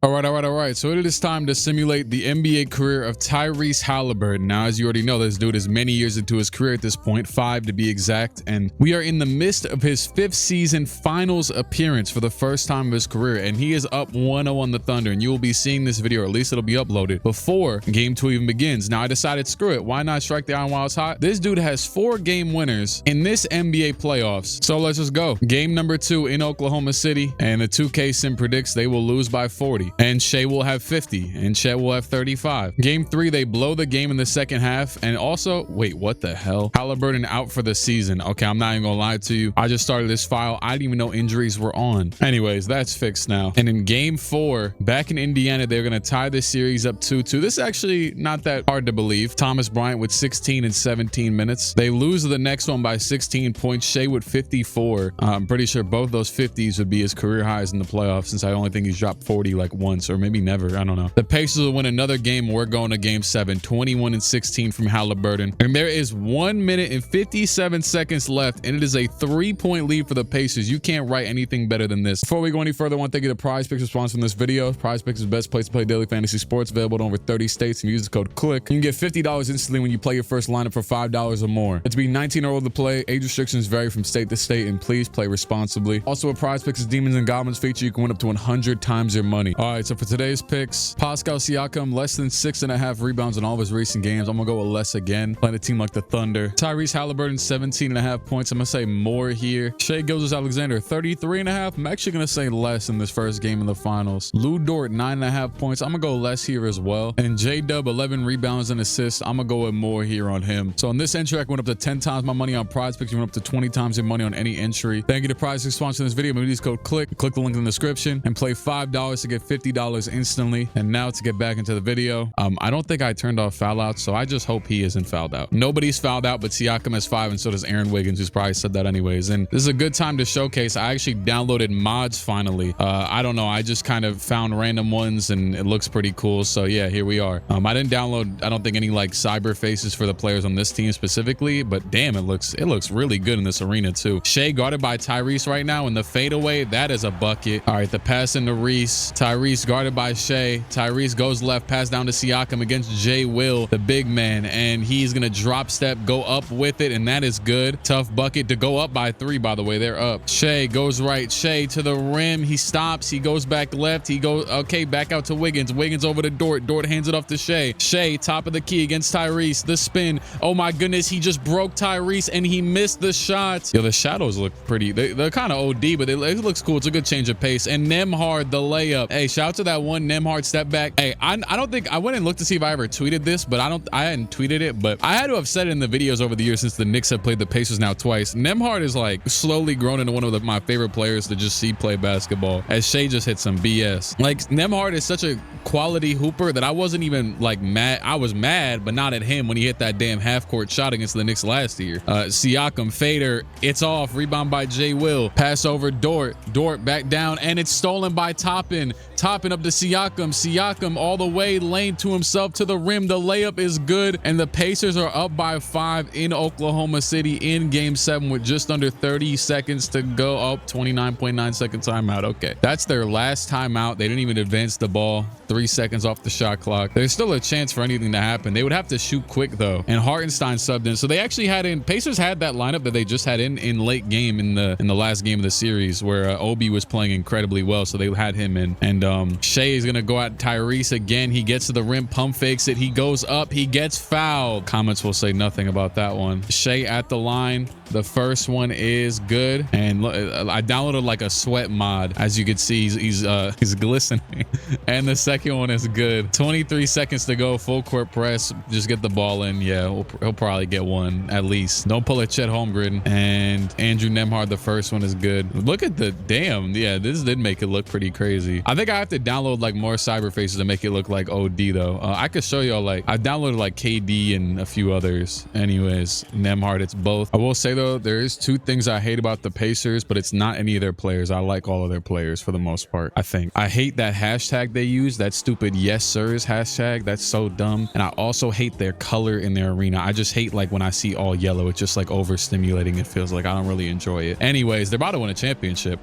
All right. So it is time to simulate the NBA career of Tyrese Haliburton. Now, as you already know, this dude is many years into his career at this point, 5 to be exact, and we are in the midst of his 5th season finals appearance for the first time of his career, and he is up 1-0 on the Thunder, and you will be seeing this video, or at least it'll be uploaded, before Game 2 even begins. Now, I decided, screw it, why not strike the iron while it's hot? This dude has 4 game winners in this NBA playoffs, so let's just go. Game number 2 in Oklahoma City, and the 2K sim predicts they will lose by 40. And Shea will have 50 and Chet will have 35. Game 3, they blow the game in the second half. And also, wait, what the hell? Haliburton out for the season. Okay, I'm not even gonna lie to you. I just started this file. I didn't even know injuries were on. Anyways, that's fixed now. And in game 4, back in Indiana, they're gonna tie the series up 2-2. This is actually not that hard to believe. Thomas Bryant with 16 in 17 minutes. They lose the next one by 16 points. Shea with 54. I'm pretty sure both those 50s would be his career highs in the playoffs, since I only think he's dropped 40 like once, or maybe never. I don't know. The Pacers will win another game. We're going to game 7, 21 and 16 from Haliburton. And there is 1 minute and 57 seconds left, and it is a 3-point lead for the Pacers. You can't write anything better than this. Before we go any further, I want to thank you to Prize Picks for sponsoring this video. Prize Picks is the best place to play daily fantasy sports, available in over 30 states, and use the code Clique. You can get $50 instantly when you play your first lineup for $5 or more. It's be 19 or older to play. Age restrictions vary from state to state, and please play responsibly. Also, a Prize Picks Demons and Goblins feature, you can win up to 100 times your money. All right, so for today's picks, Pascal Siakam, less than 6.5 rebounds in all of his recent games. I'm gonna go with less again, playing a team like the Thunder. Tyrese Haliburton, 17.5 points. I'm gonna say more here. Shai Gilgeous-Alexander, 33.5. I'm actually gonna say less in this first game in the finals. Lou Dort, 9.5 points. I'm gonna go less here as well. And J-Dub, 11 rebounds and assists. I'm gonna go with more here on him. So on this entry, I went up to 10 times my money on Prize Picks. You went up to 20 times your money on any entry. Thank you to Prize Picks for sponsoring this video. Use code Clique. Click the link in the description and play $5 to get $50 instantly. And now to get back into the video, I don't think I turned off foul outs, so I just hope he isn't fouled out. Nobody's fouled out, but Siakam has 5, and so does Aaron Wiggins, who's probably said that anyways. And this is a good time to showcase. I actually downloaded mods finally. I don't know, I just kind of found random ones and it looks pretty cool. So yeah, here we are. I didn't download, I don't think, any like cyber faces for the players on this team specifically, but damn, it looks really good in this arena too. Shea guarded by Tyrese right now, and the fadeaway, that is a bucket. All right, the pass into Reese. Tyrese guarded by Shea. Tyrese goes left, pass down to Siakam against Jay Will, the big man, and he's gonna drop step, go up with it, and that is good. Tough bucket to go up by 3, by the way. They're up. Shea goes right. Shea to the rim. He stops. He goes back left. He goes, okay, back out to Wiggins. Wiggins over to Dort. Dort hands it off to Shea. Shea, top of the key against Tyrese. The spin. Oh my goodness, he just broke Tyrese and he missed the shot. Yo, the shadows look pretty. They're kind of OD, but it looks cool. It's a good change of pace. And Nembhard, the layup. Hey, shout out to that one Nembhard step back. Hey, I don't think, I went and looked to see if I ever tweeted this, but I hadn't tweeted it, but I had to have said it in the videos over the years since the Knicks have played the Pacers now twice. Nembhard is like slowly grown into one of my favorite players to just see play basketball, as Shea just hit some BS. Like, Nembhard is such a quality hooper that I wasn't even like mad. I was mad, but not at him when he hit that damn half-court shot against the Knicks last year. Siakam fader, it's off, rebound by Jay Will, pass over Dort back down, and it's stolen by Toppin up to Siakam all the way lane to himself to the rim. The layup is good, and the Pacers are up by 5 in Oklahoma City in game 7 with just under 30 seconds to go. Up 29.9 second timeout. Okay, that's their last timeout. They didn't even advance the ball. 3 seconds off the shot clock. There's still a chance for anything to happen. They would have to shoot quick though, and Hartenstein subbed in. So they actually had in, Pacers had that lineup that they just had in late game in the last game of the series, where Obi was playing incredibly well, so they had him in. And Shea is gonna go at Tyrese again. He gets to the rim, pump fakes it, he goes up, he gets fouled. Comments will say nothing about that one. Shea at the line. The first one is good, and I downloaded like a sweat mod. As you can see, he's glistening. And the second one is good. 23 seconds to go, full court press. Just get the ball in. Yeah, he'll probably get one at least. Don't pull a Chet Holmgren. And Andrew Nembhard, the first one is good. Look at the damn. Yeah, this did make it look pretty crazy. I think I have to download like more cyber faces to make it look like OD though. I could show y'all, like, I downloaded like KD and a few others. Anyways, Nembhard, it's both. I will say though, there is 2 things I hate about the Pacers, but it's not any of their players. I like all of their players for the most part. I think I hate that hashtag they use, that stupid yes sirs hashtag. That's so dumb. And I also hate their color in their arena. I just hate like when I see all yellow. It's just like overstimulating. It feels like I don't really enjoy it. Anyways, they're about to win a championship.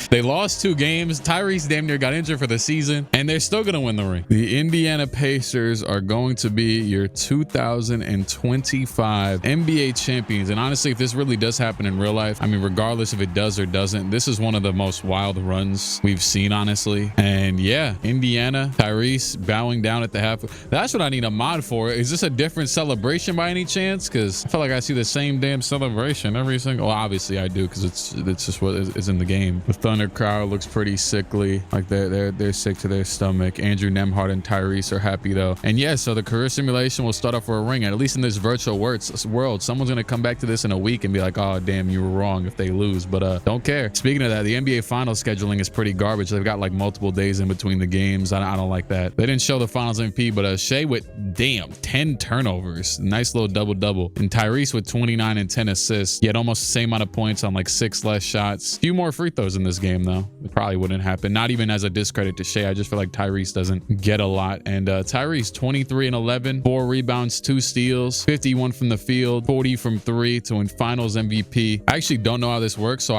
They lost 2 games. Tyrese damn near got injured contention for the season, and they're still going to win the ring. The Indiana Pacers are going to be your 2025 NBA champions. And honestly, if this really does happen in real life, I mean, regardless if it does or doesn't, this is one of the most wild runs we've seen, honestly. And yeah, Indiana, Tyrese bowing down at the half. That's what I need a mod for. Is this a different celebration by any chance? Because I feel like I see the same damn celebration every single. Well, obviously I do, because it's just what is in the game. The Thunder crowd looks pretty sickly, like they're sick to their stomach. Andrew Nemhart and Tyrese are happy though. And yeah, so the career simulation will start off for a ring, and at least in this virtual world, someone's gonna come back to this in a week and be like, oh damn, you were wrong if they lose. But don't care. Speaking of that, the NBA finals scheduling is pretty garbage. They've got like multiple days in between the games. I don't like that. They didn't show the finals MVP, but Shea with 10 turnovers, nice little double, and Tyrese with 29 and 10 assists. He had almost the same amount of points on like 6 less shots. Few more free throws in this game though. It probably wouldn't happen. Not even as a discredit to Shea. I just feel like Tyrese doesn't get a lot. And Tyrese 23 and 11, 4 rebounds, 2 steals, 51 from the field, 40 from 3 to win finals MVP. I actually don't know how this works, so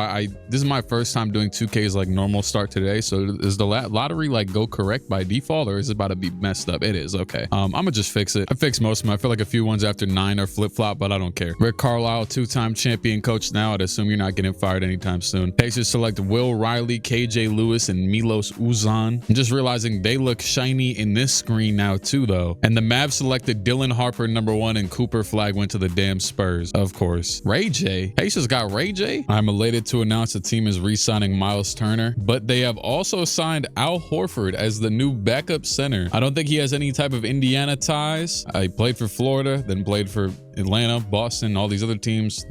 this is my first time doing 2K's like normal start today. So is the lottery like go correct by default, or is it about to be messed up? It is. Okay. I'm gonna just fix it. I fixed most of them. I feel like a few ones after 9 are flip-flop, but I don't care. Rick Carlisle, 2-time champion coach now. I'd assume you're not getting fired anytime soon. Pacers select Will Riley, KJ Lewis, and Milos Uzan. I'm just realizing they look shiny in this screen now too though. And the Mavs selected Dylan Harper #1, and Cooper Flag went to the damn Spurs. Of course. Ray J. Pacers got Ray J. I'm elated to announce the team is re-signing Miles Turner, but they have also signed Al Horford as the new backup center. I don't think he has any type of Indiana ties. I played for Florida, then played for Atlanta, Boston, all these other teams.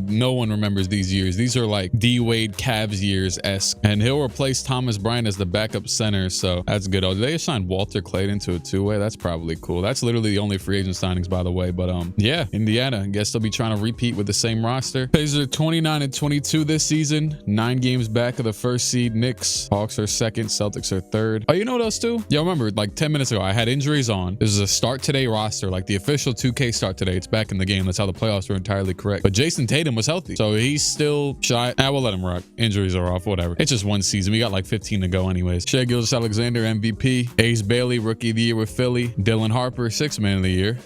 No one remembers these years. These are like D-Wade Cavs years-esque. And he'll replace Thomas Bryant as the backup center, so that's good. Oh, did they assign Walter Clayton to a 2-way? That's probably cool. That's literally the only free agent signings, by the way. But yeah, Indiana, I guess they'll be trying to repeat with the same roster. Pacers are 29 and 22 this season, 9 games back of the first seed Knicks. Hawks are second, Celtics are third. Oh, you know what else too? Yeah, remember like 10 minutes ago, I had injuries on. This is a start today roster, like the official 2K start today. It's back in the game. That's how the playoffs were entirely correct. But Jason Tatum was healthy, so he's still shy. We'll let him rock. Injuries are off, whatever. It's just one season. We got like 15 to go anyways. Shai Gilgeous-Alexander, MVP. Ace Bailey, Rookie of the Year with Philly. Dylan Harper, 6th Man of the Year.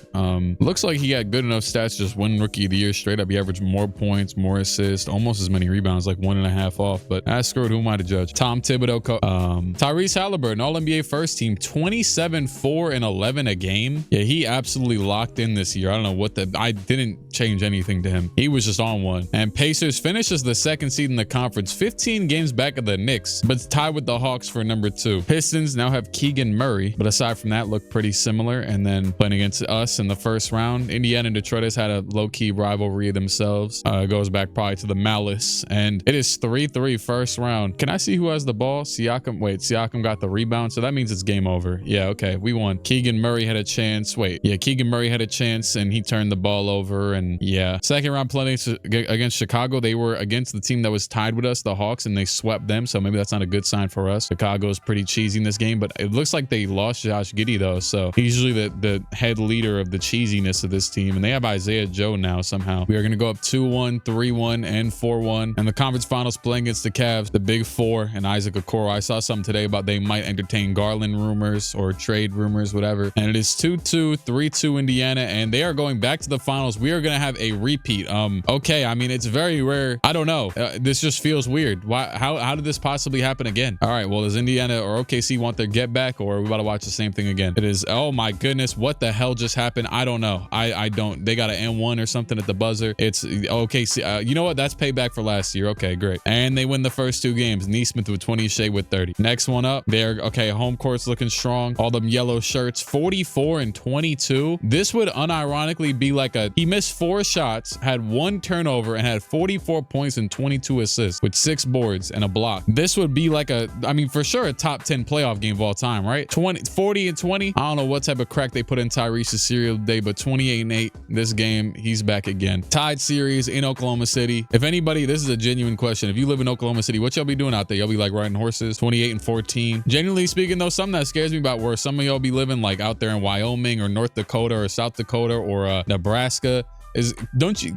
Looks like he had good enough stats to just win Rookie of the Year straight up. He averaged more points, more assists, almost as many rebounds, like 1.5 off. But screw it, who am I to judge? Tom Thibodeau, Tyrese Haliburton, All-NBA first team, 27, 4, and 11 a game. Yeah, he absolutely locked in this year. I don't know what I didn't change anything to him. He was just on one. And Pacers finishes the 2nd seed in the conference, 15 games back of the Knicks, but tied with the Hawks for #2. Pistons now have Keegan Murray, but aside from that, look pretty similar. And then playing against us in the first round, Indiana and Detroit has had a low-key rivalry themselves. Goes back probably to the Malice, and it is 3-3 first round. Can I see who has the ball? Siakam. Wait, Siakam got the rebound, so that means it's game over. Yeah, okay, we won. Keegan Murray had a chance. Wait, yeah, Keegan Murray had a chance, and he turned the ball over. And yeah, second round playing against Chicago, they were against the team that was tied with us, the Hawks, and they swept them, so maybe that's not a good sign for us. Chicago's pretty cheesy in this game, but it looks like they lost Josh Giddey though, so he's usually the head leader of the cheesiness of this team. And they have Isaiah Joe now somehow. We are going to go up 2-1, 3-1, and 4-1. And the conference finals playing against the Cavs, the Big Four, and Isaac Okoro. I saw something today about they might entertain Garland rumors or trade rumors, whatever. And it is 2-2, 3-2 Indiana, and they are going back to the finals. We are going to have a repeat. Okay, I mean, it's very rare. I don't know. This just feels weird. Why? How did this possibly happen again? All right, well, does Indiana or OKC want their get back, or are we about to watch the same thing again? It is, oh my goodness, what the hell just happened? I don't know. I don't. They got an N1 or something at the buzzer. It's OKC. You know what? That's payback for last year. Okay, great. And they win the first 2 games. Neesmith with 20, Shea with 30. Next one up. They're okay. Home court's looking strong. All them yellow shirts, 44 and 22. This would unironically be like he missed 4 shots, had 1 turnover, and had 44 points and 22 assists with 6 boards and a block. This would be like I mean, for sure, a top 10 playoff game of all time, right? 40 and 20. I don't know what type of crack they put in Tyrese's cereal today, but 28 and 8 this game, he's back again. Tied series in Oklahoma City. If anybody, this is a genuine question. If you live in Oklahoma City, what y'all be doing out there? Y'all be like riding horses? 28 and 14. Genuinely speaking, though, something that scares me about where some of y'all be living like out there in Wyoming or North Dakota or South Dakota or Nebraska.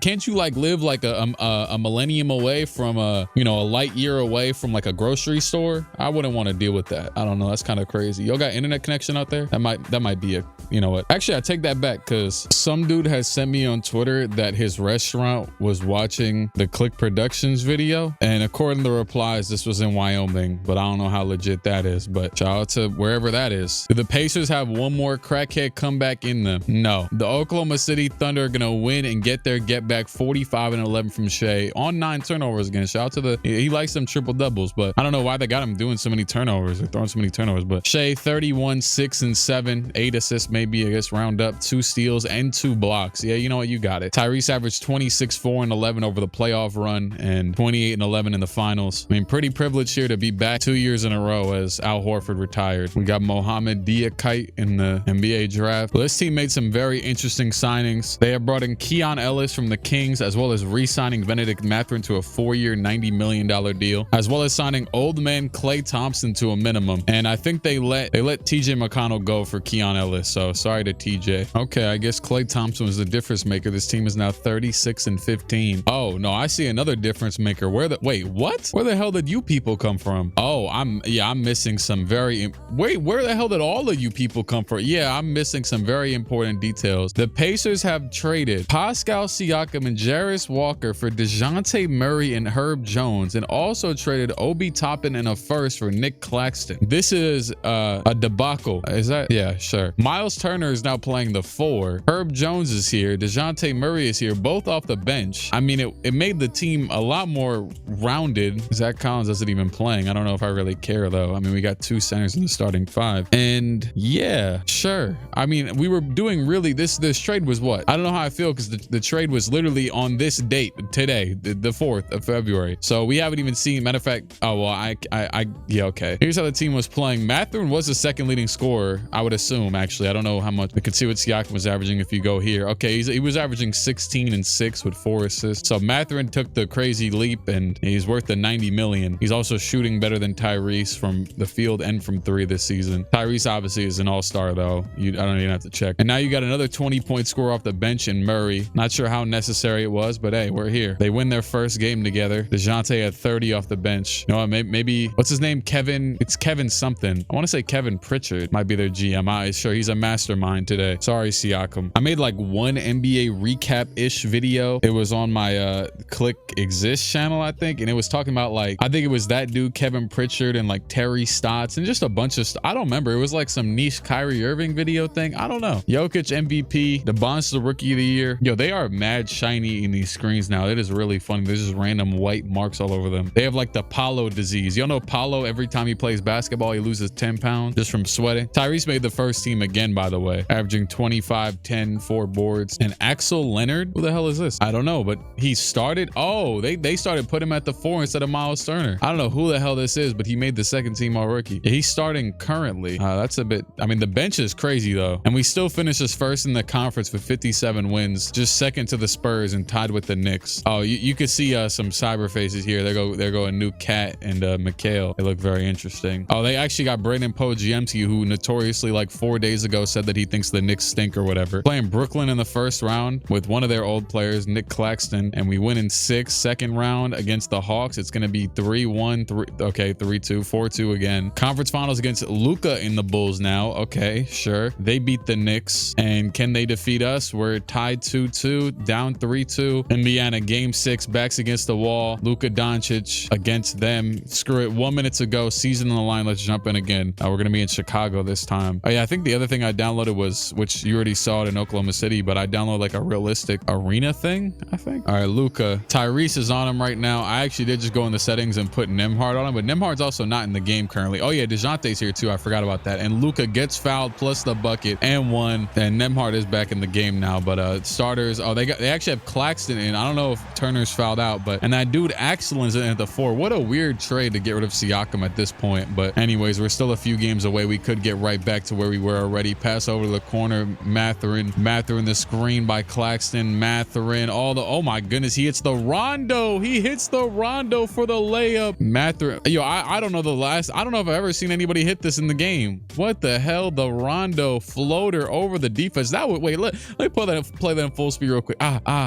Can't you like live like a millennium away from a light year away from like a grocery store? I wouldn't want to deal with that. I don't know. That's kind of crazy. Y'all got internet connection out there? That might be a, you know what? Actually, I take that back, because some dude has sent me on Twitter that his restaurant was watching the Clique Productions video, and according to the replies, this was in Wyoming, but I don't know how legit that is. But shout out to wherever that is. Do the Pacers have one more crackhead comeback in them? No. The Oklahoma City Thunder are gonna win and get their get back 45-11 from Shea on 9 turnovers again. Shout out to he likes them triple doubles, but I don't know why they got him doing so many turnovers. They're throwing so many turnovers. But Shea 31, 6 and 7, 8 assists maybe, I guess, round up, 2 steals and 2 blocks. Yeah, you know what, you got it. Tyrese averaged 26, 4 and 11 over the playoff run and 28 and 11 in the finals. I mean, pretty privileged here to be back 2 years in a row as Al Horford retired. We got Mohamed Diakite in the NBA draft. Well, this team made some very interesting signings. They have brought in Keon Ellis from the Kings, as well as re-signing Benedict Mathurin to a 4-year, $90 million deal, as well as signing old man Klay Thompson to a minimum. And I think they let TJ McConnell go for Keon Ellis. So sorry to TJ. Okay, I guess Klay Thompson was the difference maker. This team is now 36 and 15. Oh no, I see another difference maker. Wait, what? Where the hell did you people come from? Oh, I'm missing some wait, where the hell did all of you people come from? Yeah, I'm missing some very important details. The Pacers have traded Pascal Siakam and Jarris Walker for DeJounte Murray and Herb Jones, and also traded Obi Toppin and a first for Nick Claxton. This is a debacle. Is that? Yeah, sure. Miles Turner is now playing the 4. Herb Jones is here. DeJounte Murray is here, both off the bench. I mean, it made the team a lot more rounded. Zach Collins isn't even playing. I don't know if I really care though. I mean, we got 2 centers in the starting 5. And yeah, sure. I mean, we were doing really, this trade was what? I don't know how I feel, because the trade was literally on this date today, the 4th of February. So we haven't even seen, matter of fact, oh, well, yeah, okay. Here's how the team was playing. Mathurin was the second leading scorer, I would assume, actually. I don't know how much. We could see what Siakam was averaging if you go here. Okay, he was averaging 16 and 6 with 4 assists. So Mathurin took the crazy leap, and he's worth the 90 million. He's also shooting better than Tyrese from the field and from 3 this season. Tyrese obviously is an all-star though. I don't even have to check. And now you got another 20-point score off the bench in Murray. Not sure how necessary it was, but hey, we're here. They win their first game together. DeJounte had 30 off the bench. You know, maybe what's his name? Kevin. It's Kevin something. I want to say Kevin Pritchard might be their GM. Sure, he's a mastermind today. Sorry, Siakam. I made like one NBA recap-ish video. It was on my Clique Exist channel, I think, and it was talking about like, I think it was that dude Kevin Pritchard and like Terry Stotts and just a bunch of I don't remember. It was like some niche Kyrie Irving video thing. I don't know. Jokic MVP, the Bonds the rookie of the year. Yo, they are mad shiny in these screens now. It is really funny. There's just random white marks all over them. They have like the Paulo disease. Y'all know Paulo, every time he plays basketball, he loses 10 pounds just from sweating. Tyrese made the first team again, by the way, averaging 25, 10, 4 boards. And Axel Leonard, who the hell is this? I don't know, but he started. Oh, they started putting him at the 4 instead of Miles Turner. I don't know who the hell this is, but he made the second team all rookie. He's starting currently. That's a bit, I mean, the bench is crazy though. And we still finished as first in the conference with 57 wins, just second to the Spurs and tied with the Knicks. Oh, you could see some cyber faces here. There go a new Cat and Mikhail. They look very interesting. Oh, they actually got Brandon Podziemski, who notoriously like 4 days ago said that he thinks the Knicks stink or whatever. Playing Brooklyn in the first round with one of their old players, Nick Claxton, and we win in 6. Second round against the Hawks, it's going to be 3-1, 3-2, 4-2 again. Conference finals against Luka in the Bulls now. Okay, sure. They beat the Knicks. And can they defeat us? We're tied 2-2, down 3-2. Indiana game 6, backs against the wall. Luka Doncic against them. Screw it. 1 minute to go. Season on the line. Let's jump in again. We're going to be in Chicago this time. Oh yeah, I think the other thing I downloaded was, which you already saw it in Oklahoma City, but I downloaded like a realistic arena thing, I think. All right, Luka. Tyrese is on him right now. I actually did just go in the settings and put Nembhard on him, but Nembhard's also not in the game currently. Oh yeah, DeJounte's here too. I forgot about that. And Luka gets fouled plus the bucket and 1. And Nembhard is back in the game now. But starters, oh, they actually have Claxton in. I don't know if Turner's fouled out, but and that dude Axel's in at the 4. What a weird trade to get rid of Siakam at this point. But anyways, we're still a few games away. We could get right back to where we were already. Pass over to the corner. Mathurin, the screen by Claxton. Mathurin, oh my goodness, he hits the Rondo. He hits the Rondo for the layup. Mathurin, yo, I don't know I don't know if I've ever seen anybody hit this in the game. What the hell? The Rondo floater over the defense. That would, wait, let me play that in full full speed real quick.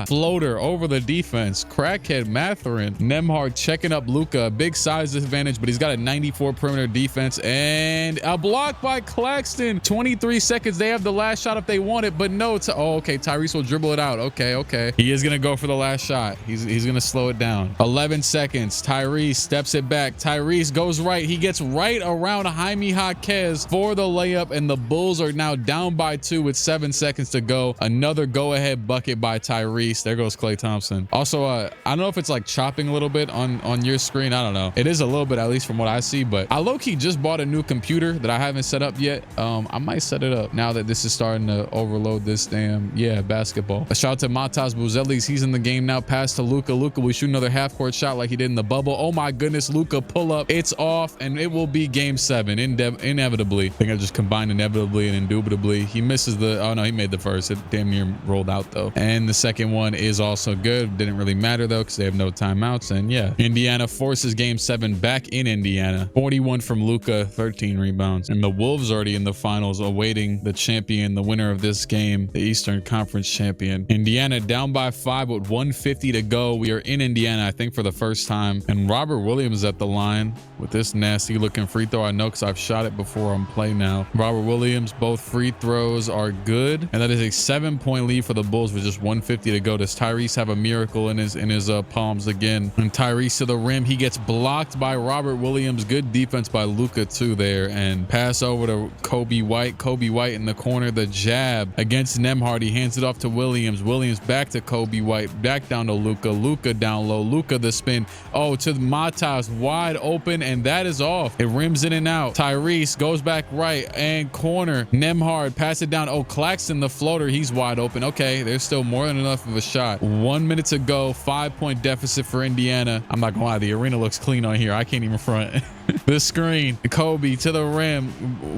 Floater over the defense. Crackhead Matherin. Nembhard checking up Luka. Big size disadvantage, but he's got a 94 perimeter defense. And a block by Claxton. 23 seconds. They have the last shot if they want it, but no. Oh, okay. Tyrese will dribble it out. Okay. He is going to go for the last shot. He's going to slow it down. 11 seconds. Tyrese steps it back. Tyrese goes right. He gets right around Jaime Jaquez for the layup, and the Bulls are now down by 2 with 7 seconds to go. Another go-ahead bucket by Tyrese. There goes Klay Thompson. Also, I don't know if it's like chopping a little bit on your screen. I don't know. It is a little bit, at least from what I see, but I low-key just bought a new computer that I haven't set up yet. I might set it up now that this is starting to overload this damn, basketball. A shout out to Matas Buzelis. He's in the game now. Pass to Luka. Luka will shoot another half-court shot like he did in the bubble. Oh my goodness, Luka pull up. It's off, and it will be game 7 inevitably. I think I just combined inevitably and indubitably. He misses the, oh no, he made the first. It damn near rolled out though. And the second one is also good. Didn't really matter though because they have no timeouts. And yeah, Indiana forces game 7 back in Indiana. 41 from Luka, 13 rebounds. And the Wolves already in the finals awaiting the champion, the winner of this game, the Eastern Conference champion. Indiana down by 5 with 1:50 to go. We are in Indiana, I think, for the first time. And Robert Williams at the line with this nasty looking free throw. I know because I've shot it before on play now. Robert Williams, both free throws are good. And that is a 7-point lead for the Bulls with just 1:50 to go. Does Tyrese have a miracle in his palms again? And Tyrese to the rim. He gets blocked by Robert Williams. Good defense by Luka too there. And pass over to Kobe White. Kobe White in the corner. The jab against Nembhard. He hands it off to Williams. Williams back to Kobe White. Back down to Luka. Luka down low. Luka the spin. Oh, to Matas, wide open, and that is off. It rims in and out. Tyrese goes back right and corner. Nembhard pass it down. Oh, Claxton the floater. He's wide open. Okay, there's still more than enough of a shot. 1 minute to go. 5-point deficit for Indiana. I'm not gonna lie, the arena looks clean on here. I can't even front. The screen. Kobe to the rim.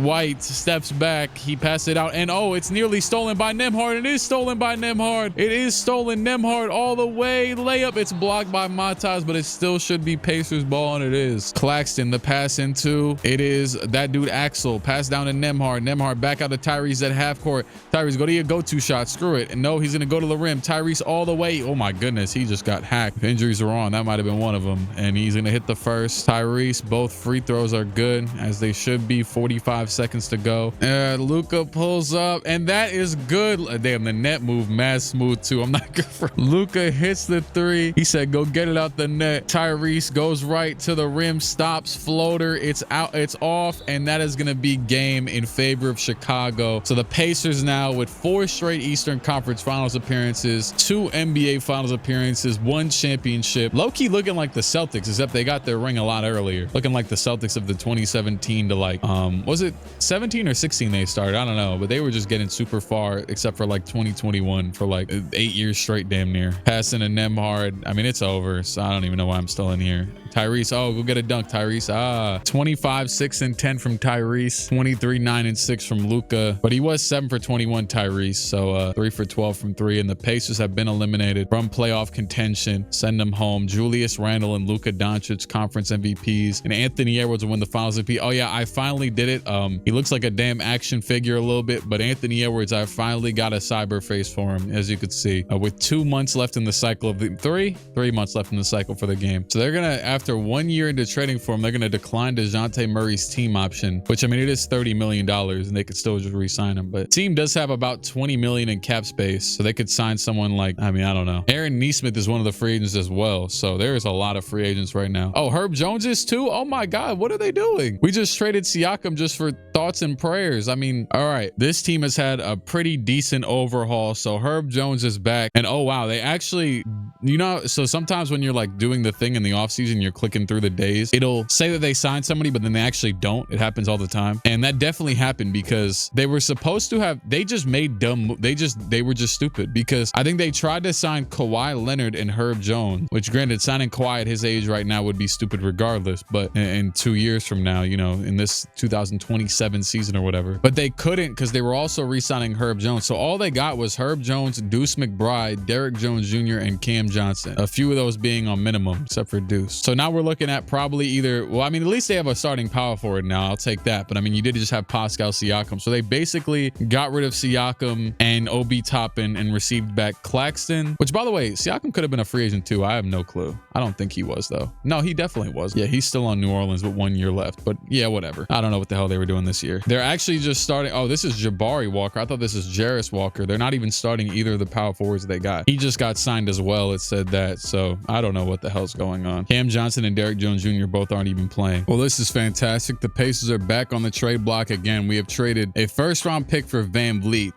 White steps back. He passed it out, and oh, it's nearly stolen by Nembhard. It is stolen by Nembhard. It is stolen. Nembhard all the way. Layup. It's blocked by Matas, but it still should be Pacers ball, and it is. Claxton the pass into. It is that dude Axel. Pass down to Nembhard. Nembhard back out to Tyrese at half court. Tyrese, go to your go-to shot. Screw it. And no, he's gonna go to the rim. Tyrese all the way. Oh my goodness, he just got hacked. If injuries are on, that might have been one of them. And he's gonna hit the first. Tyrese, both free throws are good as they should be. 45 seconds to go. Luka pulls up, and that is good. Damn, the net move mad smooth too. I'm not good for Luka. Hits the 3. He said go get it out the net. Tyrese goes right to the rim, stops, floater. It's out, it's off, and that is gonna be game in favor of Chicago. So the Pacers now with 4 straight Eastern Conference Finals appearances, 2 NBA Finals appearances, 1 championship. Low-key looking like the Celtics, except they got their ring a lot earlier. Looking like the Celtics of the 2017 to like was it 17 or 16 they started? I don't know, but they were just getting super far, except for like 2021 for like 8 years straight damn near. Passing to Nembhard. I mean, it's over, so I don't even know why I'm still in here. Tyrese, oh, go get a dunk, Tyrese. 25, 6 and 10 from Tyrese, 23, 9 and 6 from Luka, but he was 7 for 21, Tyrese, so 3 for 12 from 3, and the Pacers have been eliminated from playoff contention. Send them home. Julius Randle and Luka Doncic, conference MVPs, and Anthony Edwards will win the finals MVP. Oh yeah, I finally did it. He looks like a damn action figure a little bit, but Anthony Edwards, I finally got a cyber face for him, as you could see, with 2 months left in the cycle of the 3 months left in the cycle for the game. So they're gonna, after 1 year into trading for him, they're gonna decline DeJounte Murray's team option, which I mean, it is $30 million, and they could still just re-sign him. But team does have about 20 million in cap space, so they could sign someone like, I mean, I don't know. Aaron Nesmith is one of the free agents as well, so there is a lot of free agents right now. Oh, Herb Jones is too. Oh my God, what are they doing? We just traded Siakam just for thoughts and prayers. I mean, all right, this team has had a pretty decent overhaul, so Herb Jones is back, and oh wow, they actually, you know, so sometimes when you're like doing the thing in the offseason, you're clicking through the days, it'll say that they signed somebody, but then they actually don't. It happens all the time, and that definitely happened because they were supposed to have, they just made dumb, they were just stupid, because I think they tried to sign Kawhi Leonard and Herb Jones, which granted, signing Kawhi at his age right now would be stupid regardless, but in 2 years from now, you know, in this 2027 season or whatever, but they couldn't because they were also re-signing Herb Jones. So all they got was Herb Jones, Deuce McBride, Derek Jones Jr., and Cam Johnson. A few of those being on minimum, except for Deuce. So now we're looking at probably either, well, I mean, at least they have a starting power forward now. I'll take that. But I mean, you did just have Pascal Siakam. So they basically got rid of Siakam and Obi Toppin and received back Claxton, which, by the way, Siakam could have been a free agent too. I have no clue. I don't think he was, though. No, he definitely was. Yeah, he's still on New Orleans with 1 year left. But yeah, whatever. I don't know what the hell they were doing this year. They're actually just starting. Oh, this is Jabari Walker. I thought this is Jarris Walker. They're not even starting either of the power forwards they got. He just got signed as well. It said that. So I don't know what the hell's going on. Cam Johnson and Derrick Jones Jr. both aren't even playing. Well, this is fantastic. The Pacers are back on the trade block again. We have traded a first-round pick for Van Vliet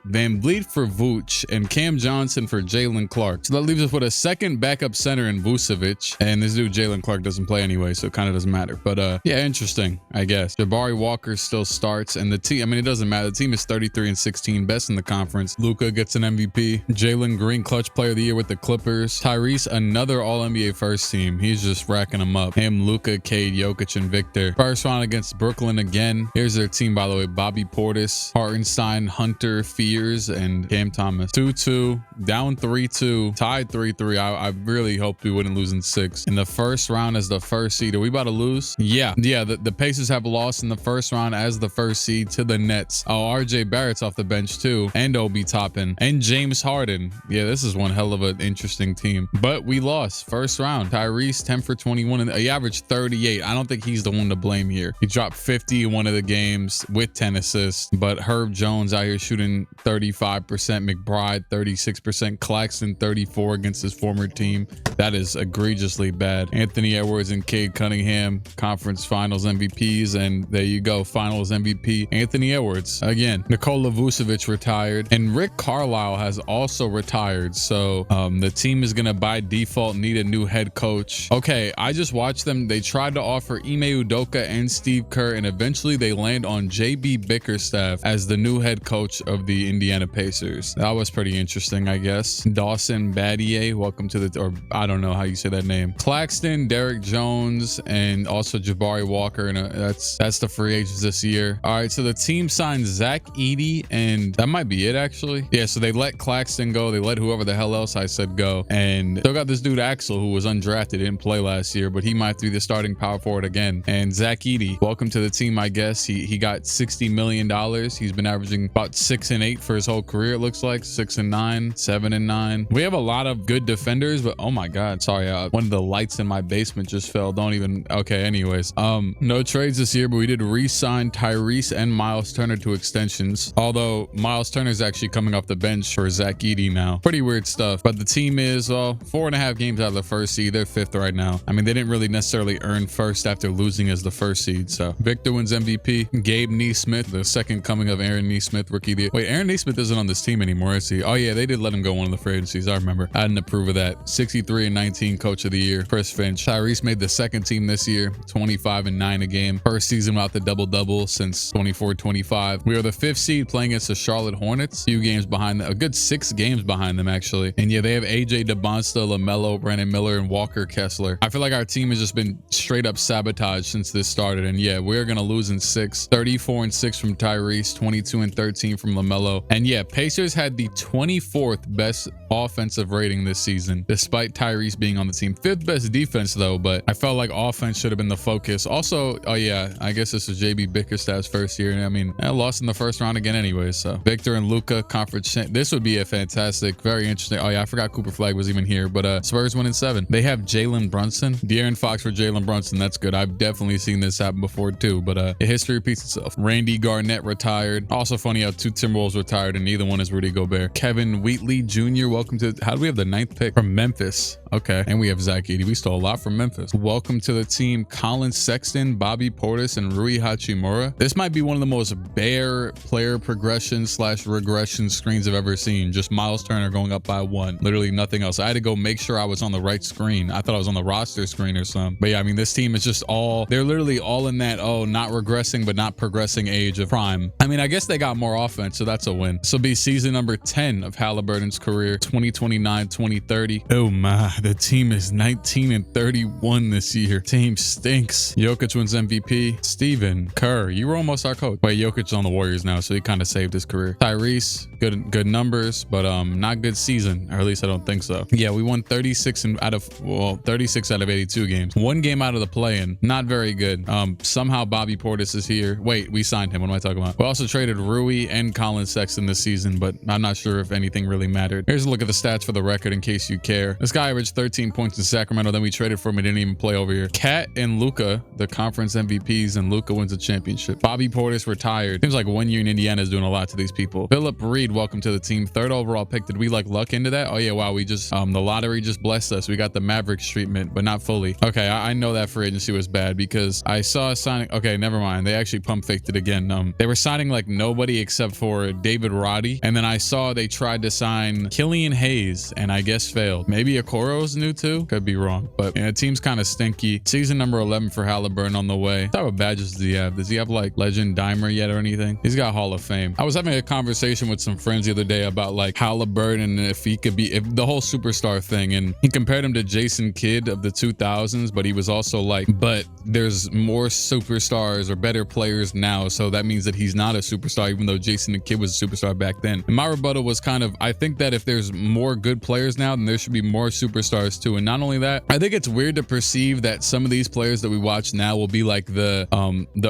for Vooch, and Cam Johnson for Jalen Clark. So that leaves us with a second backup center in Vucevic. And this dude, Jalen Clark, doesn't play anyway, so it kind of doesn't matter. But yeah, interesting, I guess. Jabari Walker still starts, and the team, I mean, it doesn't matter. The team is 33-16, best in the conference. Luka gets an MVP. Jalen Green, clutch player of the year with the Clippers. Tyrese, another All-NBA first team. He's just racking them up. Him, Luka, Cade, Jokic, and Victor. First round against Brooklyn again. Here's their team, by the way. Bobby Portis, Hartenstein, Hunter, Fears, and Cam Thomas. 2-2, down 3-2, tied 3-3. I really hoped we wouldn't lose in 6. In the first round as the first seed. Are we about to lose? Yeah. The Pacers have lost in the first round as the first seed to the Nets. Oh, RJ Barrett's off the bench too. And Obi Toppin. And James Harden. Yeah, this is one hell of an interesting team. But we lost first round. Tyrese 10 for 21 and he averaged 38. I don't think he's the one to blame here. He dropped 50 in one of the games with 10 assists. But Herb Jones out here shooting 35%, McBride 36%, Claxton 34 against his former team. That is egregiously bad. Anthony Edwards and Cade Cunningham, conference finals MVPs, and there you go, finals MVP Anthony Edwards. Again, Nikola Vucevic retired, and Rick Carlisle has also retired. So the team is gonna by default need a new head coach. Okay, I just watched them. They tried to offer Ime Udoka and Steve Kerr, and eventually they land on JB Bickerstaff as the new head coach of the Indiana Pacers. That was pretty interesting, I guess. Dawson Battier, welcome to the, or I don't know how you say that name. Claxton, Derrick Jones, and also Jabari Walker, and that's the free agents this year. All right, so the team signed Zach Edey, and that might be it actually. Yeah, so they let Claxton go. They let whoever the hell else I said go, and still got this dude Axel, who was undrafted, didn't play last year, but he might have to be the starting power forward again. And Zach Edey, welcome to the team, I guess. He got $60 million. He's been averaging about 6 and 8 for his whole career. It looks like 6 and 9, 7 and 9. We have a lot of good defenders, but oh my God, sorry, one of the lights in my basement just fell. Don't even, okay, anyways. No trades this year, but we did re-sign Tyrese and Miles Turner to extensions. Although Miles Turner is actually coming off the bench for Zach Edey now. Pretty weird stuff. But the team is 4.5 games out of the first seed. They're 5th right now. I mean, they didn't really necessarily earn first after losing as the first seed. So Victor wins MVP. Gabe Neesmith, the second coming of Aaron Neesmith, rookie of the year. Wait, Aaron Neesmith isn't on this team anymore, is he? Oh yeah, they did let him go one of the free agencies. I remember. I didn't approve of that. 63 and 19 coach of the year. Chris Finch. Tyrese made the second team this year. 25 and 9 a game. First season without the double-double since 24-25. We are the 5th seed playing against the Charlotte Hornets. Few games behind them. A good 6 games behind them, actually. And yeah, they have AJ DeBonsta, LaMelo, Brandon Miller, and Walker Kessler. I feel like our team has just been straight up sabotaged since this started. And yeah, we're going to lose in 6. 34 and 6 from Tyrese. 22 and 13 from LaMelo. And yeah, Pacers had the 24th best offensive rating this season, despite Tyrese being on the team. 5th best defense, though, but I felt like offense should have been the focus. Also, oh yeah, I guess this is JB Bickerstaff's first year. And I mean, I lost in the first round again anyway. So Victor and Luka conference. This would be a fantastic, very interesting. Oh yeah, I forgot Cooper Flag was even here, but Spurs win in 7. They have Jalen Brunson, De'Aaron Fox for Jalen Brunson. That's good. I've definitely seen this happen before too, but history repeats itself. Randy Garnett retired. Also funny how 2 Timberwolves retired and neither one is Rudy Gobert. Kevin Wheatley Jr. Welcome to, how do we have the 9th pick from Memphis? Okay, and we have Zach Edey. We stole a lot from Memphis. Welcome to the team, Colin Sexton, Bobby Portis, and Rui Hachimura. This might be one of the most bare player progression / regression screens I've ever seen. Just Miles Turner going up by 1. Literally nothing else. I had to go make sure I was on the right screen. I thought I was on the roster screen or something. But yeah, I mean, this team is just they're literally all in that, not regressing, but not progressing age of prime. I mean, I guess they got more offense, so that's a win. This will be season number 10 of Haliburton's career, 2029-2030. Oh my. The team is 19-31 this year. Team stinks. Jokic wins MVP. Stephen Kerr, you were almost our coach. Wait, Jokic's on the Warriors now, so he kind of saved his career. Tyrese, good numbers, but not good season, or at least I don't think so. Yeah, we won 36 out of 82 games. One game out of the play-in. Not very good. Somehow Bobby Portis is here. Wait, we signed him. What am I talking about? We also traded Rui and Colin Sexton this season, but I'm not sure if anything really mattered. Here's a look at the stats for the record in case you care. This guy averaged 13 points in Sacramento, then we traded for him and didn't even play over here. Cat and Luka, the conference MVPs, and Luka wins a championship. Bobby Portis retired. Seems like 1 year in Indiana is doing a lot to these people. Philip Reed, welcome to the team. 3rd overall pick. Did we like luck into that? Oh yeah, wow, we just the lottery just blessed us. We got the Mavericks treatment, but not fully. Okay, I know that free agency was bad because I saw a signing. Okay, never mind. They actually pump faked it again. They were signing like nobody except for David Roddy, and then I saw they tried to sign Killian Hayes and I guess failed. Maybe Okoro's new too, could be wrong, but yeah, team's kind of stinky. Season number 11 for Haliburton on the way. What type of badges does he have? Does he have like Legend Dimer yet or anything? He's got Hall of Fame. I was having a conversation with some friends the other day about like Haliburton and if he could be, if the whole superstar thing, and he compared him to Jason Kidd of the 2000s, but he was also like, but there's more superstars or better players now, so that means that he's not a superstar, even though Jason Kidd was a superstar back then. And my rebuttal was kind of, I think that if there's more good players now, then there should be more superstars too. And not only that, I think it's weird to perceive that some of these players that we watch now will be like the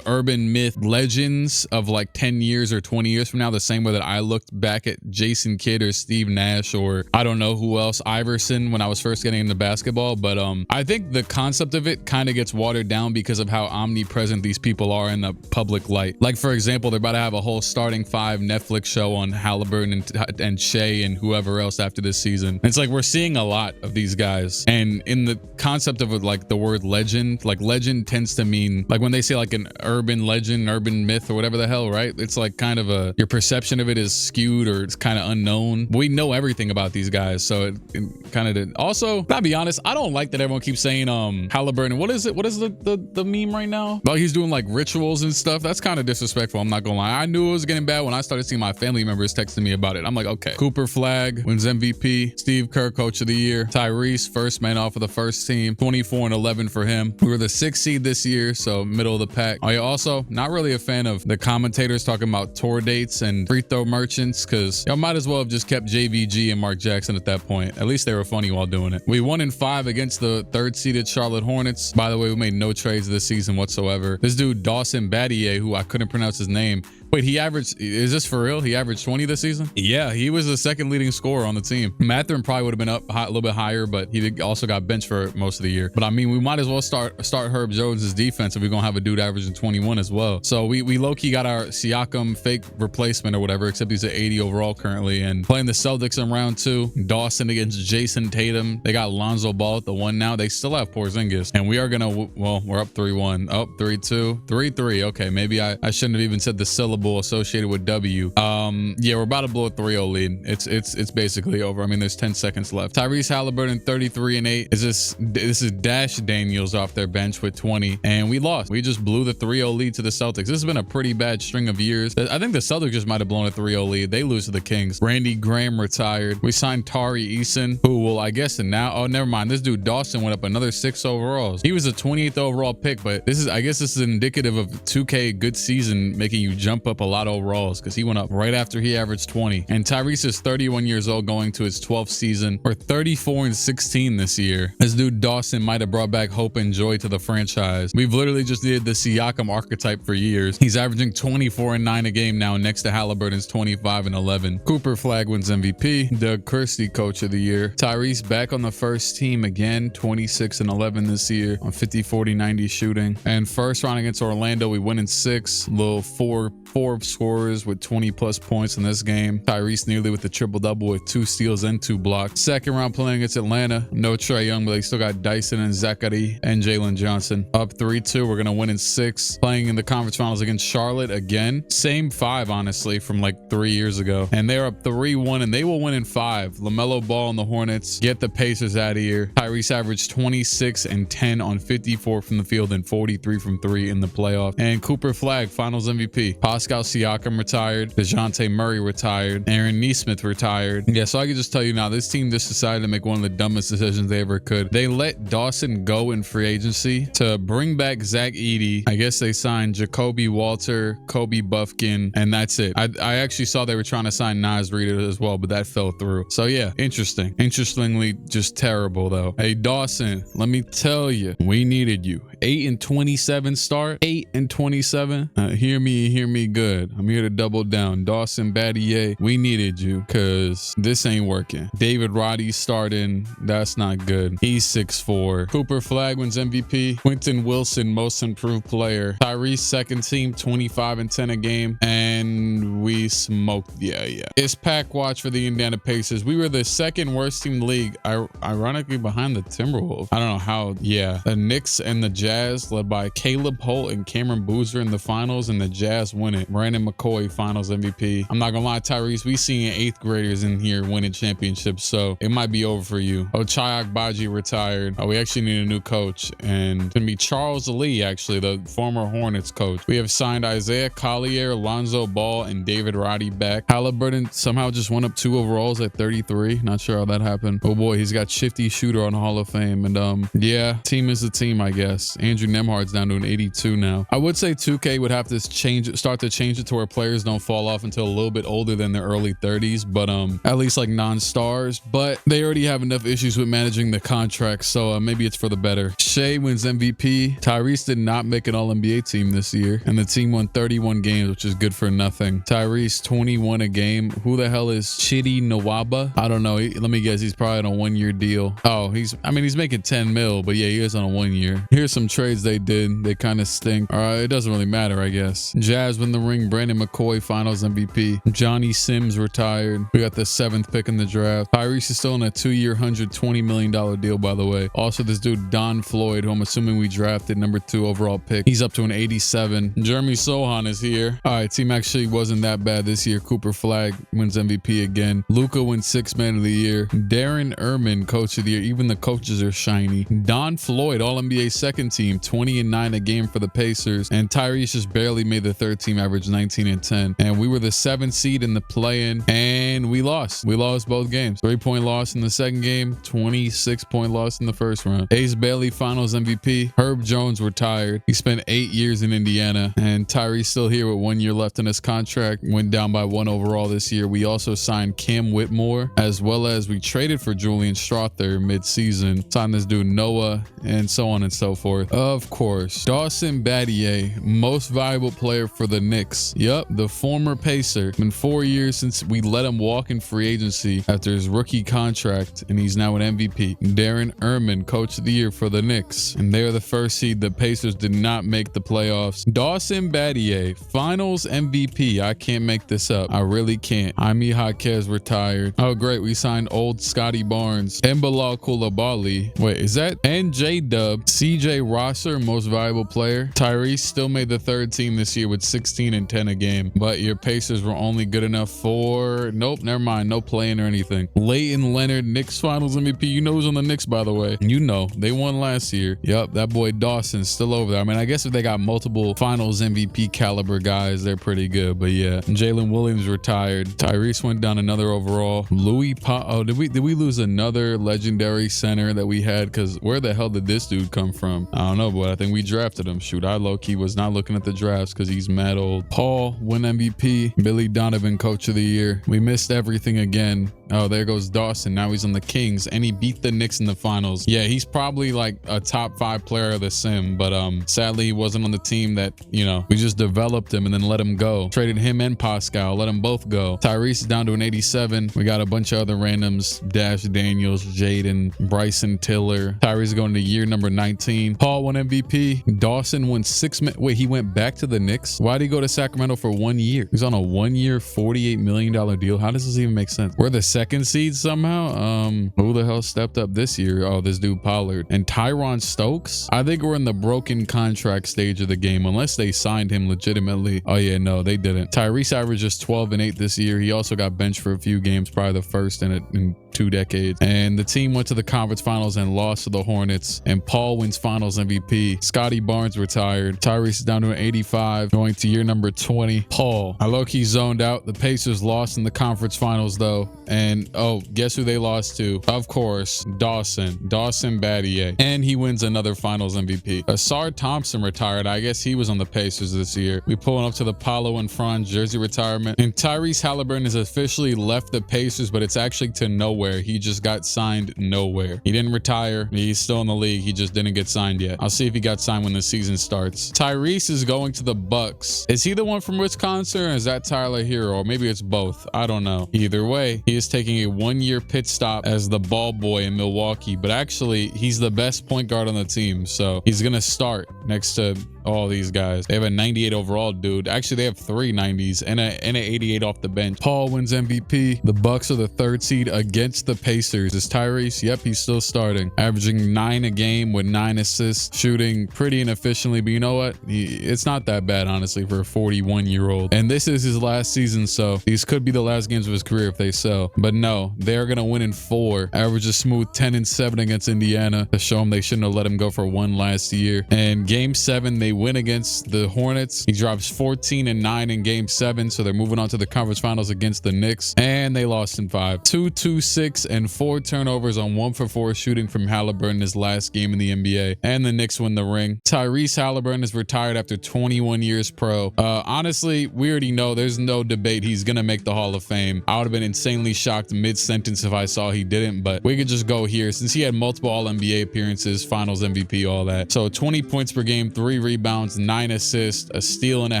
urban myth legends of like 10 years or 20 years from now, the same way that I looked back at Jason Kidd or Steve Nash or I don't know who else, Iverson, when I was first getting into basketball. But I think the concept of it kind of gets watered down because of how omnipresent these people are in the public light. Like for example, they're about to have a whole starting 5 Netflix show on Haliburton and Shea and whoever else after this season. It's like we're seeing a lot of these guys, and in the concept of like the word legend, like legend tends to mean like when they say like an urban legend, urban myth or whatever the hell, right? It's like kind of your perception of it is skewed or it's kind of unknown. We know everything about these guys, so it kind of did. Also, gotta be honest, I don't like that everyone keeps saying Haliburton. What is it? What is the meme right now? Like he's doing like rituals and stuff. That's kind of disrespectful. I'm not gonna lie. I knew it was getting bad when I started seeing my family members texting me about it. I'm like, okay. Cooper Flag wins MVP. Steve Kerr, Coach of the Year. Tyrese, first man off of the first team. 24-11 for him. We were the 6th seed this year, so middle of the pack. I also not really a fan of the commentators talking about tour dates and free throw merchants, because y'all might as well have just kept JVG and Mark Jackson at that point. At least they were funny while doing it. We won in 5 against the 3rd seeded Charlotte Hornets. By the way, we made no trades this season whatsoever. This dude Dawson Battier, who I couldn't pronounce his name. Wait, he averaged, is this for real? He averaged 20 this season? Yeah, he was the 2nd leading scorer on the team. Mathurin probably would have been up a little bit higher, but he also got benched for most of the year. But I mean, we might as well start Herb Jones' defense if we're gonna have a dude averaging 21 as well. So we low-key got our Siakam fake replacement or whatever, except he's at 80 overall currently. And playing the Celtics in round 2, Dawson against Jason Tatum. They got Lonzo Ball at the 1 now. They still have Porzingis. And we are gonna, well, we're up 3-1. Oh, 3-2, 3-3. Okay, maybe I shouldn't have even said the syllable associated with W. Yeah, we're about to blow a 3-0 lead. It's basically over. I mean, there's 10 seconds left. Tyrese Haliburton 33-8. This is Dash Daniels off their bench with 20, and we lost. We just blew the 3-0 lead to the Celtics. This has been a pretty bad string of years. I think the Celtics just might have blown a 3-0 lead. They lose to the Kings. Randy Graham retired. We signed Tari Eason, who will, I guess, and now, oh, never mind. This dude Dawson went up another 6 overalls. He was a 28th overall pick, but I guess this is indicative of 2K good season making you jump up a lot overalls, because he went up right after he averaged 20. And Tyrese is 31 years old going to his 12th season, or 34-16 this year. This dude Dawson might have brought back hope and joy to the franchise. We've literally just needed the Siakam archetype for years. He's averaging 24-9 a game now, next to Haliburton's 25-11. Cooper Flag wins MVP. Doug Christie Coach of the Year. Tyrese back on the first team again, 26-11 this year on 50-40-90 shooting. And first round against Orlando, we win in 6. Little four scorers with 20+ points in this game. Tyrese nearly with the triple-double with 2 steals and 2 blocks. Second round playing against Atlanta. No Trae Young, but they still got Dyson and Zachary and Jalen Johnson. Up 3-2. We're gonna win in 6. Playing in the conference finals against Charlotte again. Same 5, honestly, from like 3 years ago. And they're up 3-1, and they will win in 5. LaMelo Ball and the Hornets get the Pacers out of here. Tyrese averaged 26 and 10 on 54 from the field and 43 from 3 in the playoff. And Cooper Flag, finals MVP. Pascal Siakam retired. DeJounte Murray retired. Aaron Nesmith retired. Yeah, so I can just tell you now, this team just decided to make one of the dumbest decisions they ever could. They let Dawson go in free agency to bring back Zach Edey. I guess they signed Jacoby Walter, Kobe Buffkin, and that's it. I actually saw they were trying to sign Naz Reid as well, but that fell through. So yeah, interesting. Interestingly, just terrible though. Hey Dawson, let me tell you, we needed you. 8-27 start, 8-27. Hear me good. I'm here to double down. Dawson Battier, we needed you because this ain't working. David Roddy starting, that's not good. He's 6'4". Cooper Flag wins MVP. Quentin Wilson, most improved player. Tyrese, second team, 25-10 a game, and we smoked. Yeah. It's pack watch for the Indiana Pacers. We were the second worst team in the league, ironically behind the Timberwolves. I don't know how. Yeah, the Knicks and the Jazz, led by Caleb Holt and Cameron Boozer in the finals, and the Jazz win it. Brandon McCoy, finals MVP. I'm not gonna lie, Tyrese, we seeing 8th graders in here winning championships, so it might be over for you. Ochai Agbaji retired. We actually need a new coach, and it's gonna be Charles Lee, actually, the former Hornets coach. We have signed Isaiah Collier, Lonzo Ball, and David Roddy back. Haliburton somehow just went up 2 overalls at 33. Not sure how that happened. Oh boy, he's got shifty shooter on the Hall of Fame, and yeah, team is the team, I guess. Andrew Nemhard's down to an 82 now. I would say 2K would have to start to change it to where players don't fall off until a little bit older than their early 30s, but at least like non-stars. But they already have enough issues with managing the contracts, so maybe it's for the better. Shea wins MVP. Tyrese did not make an All-NBA team this year, and the team won 31 games, which is good for nothing. Tyrese 21 a game. Who the hell is Chidi Nwaba? I don't know. Let me guess. He's probably on a 1-year deal. Oh, he's making 10 mil, but yeah, he is on a 1 year. Here's some trades they did. They kind of stink. All right, it doesn't really matter, I guess. Jazz win the ring. Brandon McCoy, finals MVP. Johnny Sims retired. We got the 7th pick in the draft. Tyrese is still in a 2-year, $120 million deal, by the way. Also, this dude, Don Floyd, who I'm assuming we drafted, number 2 overall pick. He's up to an 87. Jeremy Sohan is here. All right, team actually wasn't that bad this year. Cooper Flag wins MVP again. Luka wins 6th man of the year. Darren Erman, coach of the year. Even the coaches are shiny. Don Floyd, All-NBA second team, 20-9 a game for the Pacers. And Tyrese just barely made the 3rd team, average 19-10. And we were the 7th seed in the play-in, and we lost. We lost both games. 3-point loss in the second game, 26-point loss in the first round. Ace Bailey, finals MVP. Herb Jones retired. He spent 8 years in Indiana, and Tyrese still here with 1 year left in his contract. Went down by 1 overall this year. We also signed Cam Whitmore, as well as we traded for Julian Strother mid-season. Signed this dude Noah, and so on and so forth. Of course, Dawson Battier, most valuable player for the Knicks. Yep, the former Pacer. Been 4 years since we let him walk in free agency after his rookie contract, and he's now an MVP. Darren Erman, coach of the year for the Knicks, and they are the 1st seed. The Pacers did not make the playoffs. Dawson Battier, finals MVP. I can't make this up. I really can't. Jaime Jaquez retired. Oh great, we signed old Scotty Barnes. Bilal Coulibaly. Wait, is that NJ Dub? CJ Rosser, most valuable player. Tyrese still made the 3rd team this year with 16-10 a game, but your Pacers were only good enough for, nope, never mind, no playing or anything. Leighton Leonard, Knicks finals MVP. You know who's on the Knicks, by the way. You know, they won last year. Yep, that boy Dawson's still over there. I mean, I guess if they got multiple finals MVP caliber guys, they're pretty good, but yeah. Jalen Williams retired. Tyrese went down another overall. Oh, did we lose another legendary center that we had? Because where the hell did this dude come from? I don't know, but I think we drafted him. Shoot, I low-key was not looking at the drafts because he's mad old. Paul win MVP. Billy Donovan, coach of the year. We missed everything again. Oh, there goes Dawson. Now he's on the Kings, and he beat the Knicks in the finals. Yeah, he's probably like a top 5 player of the sim, but sadly he wasn't on the team that, you know, we just developed him and then let him go. Traded him and Pascal, let them both go. Tyrese is down to an 87. We got a bunch of other randoms: Dash Daniels, Jaden, Bryson Tiller. Tyrese going to year number 19. Paul won MVP. Dawson won 6 minutes. Wait, he went back to the Knicks? Why did he go to Sacramento for 1 year? He's on a 1-year, $48 million deal. How does this even make sense? We're the second seed somehow. Who the hell stepped up this year? Oh, this dude Pollard and Tyron Stokes. I think we're in the broken contract stage of the game unless they signed him legitimately. Oh yeah, no, they didn't. Tyrese averages 12 and 8 this year. He also got benched for a few games, probably the first in 2 decades. And the team went to the conference finals and lost to the Hornets. And Paul wins finals MVP. Scotty Barnes retired. Tyrese is down to an 85, going to year number 20. Paul, I low-key zoned out. The Pacers lost in the conference finals though. And oh, guess who they lost to? Of course, Dawson Battier. And he wins another finals MVP. Asar Thompson retired. I guess he was on the Pacers this year. We pulling up to the Paolo and Franz jersey retirement. And Tyrese Haliburton has officially left the Pacers, but it's actually to nowhere. He just got signed nowhere. He didn't retire. He's still in the league. He just didn't get signed yet. I'll see if he got signed when the season starts. Tyrese is going to the Bucks. Is he the one from Wisconsin, or is that Tyler Hero? Or maybe it's both. I don't know. Either way, he is taking a 1-year pit stop as the ball boy in Milwaukee, but actually he's the best point guard on the team, so he's gonna start next to all these guys. They have a 98 overall dude. Actually, they have 3 90s and an 88 off the bench. Paul wins MVP. The Bucks are the 3rd seed against the Pacers. Is Tyrese? Yep, he's still starting, averaging 9 a game with 9 assists, shooting pretty inefficiently, but you know what? It's not that bad, honestly, for a 41-year-old. And this is his last season, so these could be the last games of his career if they sell. But no, they're gonna win in 4. Average a smooth 10 and 7 against Indiana to show him they shouldn't have let him go for 1 last year. And game 7, they win against the Hornets. He drops 14 and 9 in game 7, so they're moving on to the conference finals against the Knicks, and they lost in 5. 2-2-6 and 4 turnovers on 1-for-4 shooting from Haliburton his last game in the NBA, and the Knicks win the ring. Tyrese Haliburton is retired after 21 years pro. Honestly, we already know there's no debate he's gonna make the Hall of Fame. I would have been insanely shocked mid-sentence if I saw he didn't, but we could just go here since he had multiple All-NBA appearances, finals MVP, all that. So 20 points per game, 3 rebounds, 9 assists, a steal and a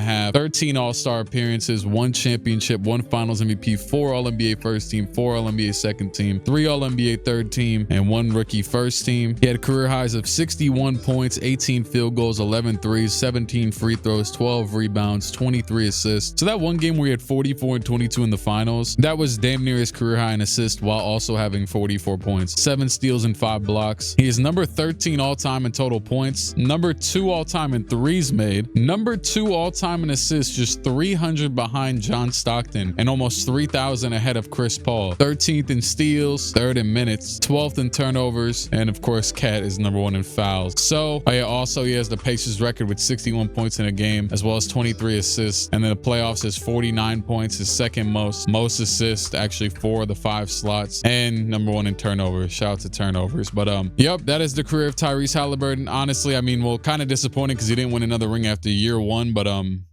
half, 13 All-Star appearances, 1 championship, 1 finals MVP, 4 All-NBA first team, 4 All-NBA second team, 3 All-NBA third team, and 1 rookie first team. He had career highs of 61 points, 18 field goals, 11 threes, 17 free throws, 12 rebounds, 23 assists. So that one game where he had 44 and 22 in the finals, that was damn near his career high in assists while also having 44 points, 7 steals and 5 blocks. He is number 13 all-time in total points, number 2 all-time in threes made, number 2 all-time in assists, just 300 behind John Stockton and almost 3,000 ahead of Chris Paul, 13th in steals, 3rd in minutes, 12th in turnovers, and of course Cat is number 1 in fouls. So yeah, also he has the Pacers record with 61 points in a game as well as 23 assists, and then the playoffs is 49 points, his second most assists, actually 4 of the 5 slots, and number 1 in turnovers. Shout out to turnovers. But yep, that is the career of Tyrese Haliburton. Honestly, I mean, well, kind of disappointing because he didn't win another ring after year 1, but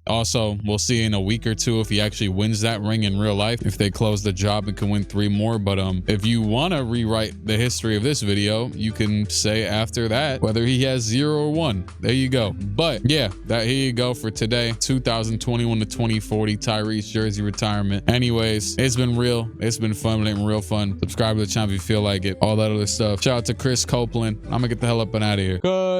also we'll see in a week or 2 if he actually wins that ring in real life, if they close the job and can win 3 more. But if you want to rewrite the history of this video, you can say after that whether he has 0 or 1. There you go. But yeah, here you go for today, 2021 to 2040 Tyrese jersey retirement. Anyways, it's been real, it's been fun, and real fun. Subscribe to the channel if you feel like it, all that other stuff. Shout out to Chris Copeland. I'm gonna get the hell up and out of here. Cut.